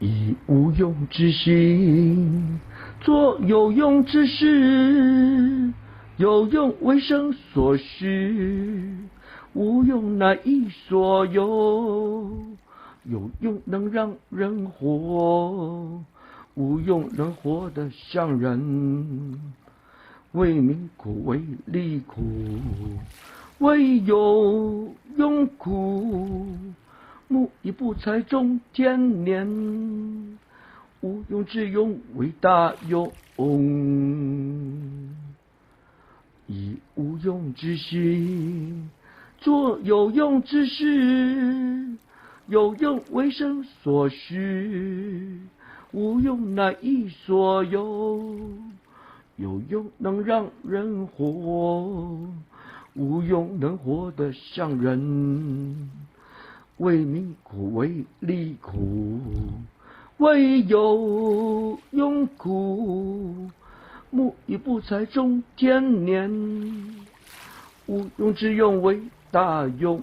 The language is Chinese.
以无用之心做有用之事，有用为生所需，无用乃一所有。有用能让人活，无用能活得像人。为民苦为利苦，为有用苦。木已不才种天年，无用之用为大用。以无用之心做有用之事，有用为生所需，无用乃一所有。有用能让人活，无用能活得像人。为民苦为利苦，为有用苦。木已不才种天年，无用之用为大用。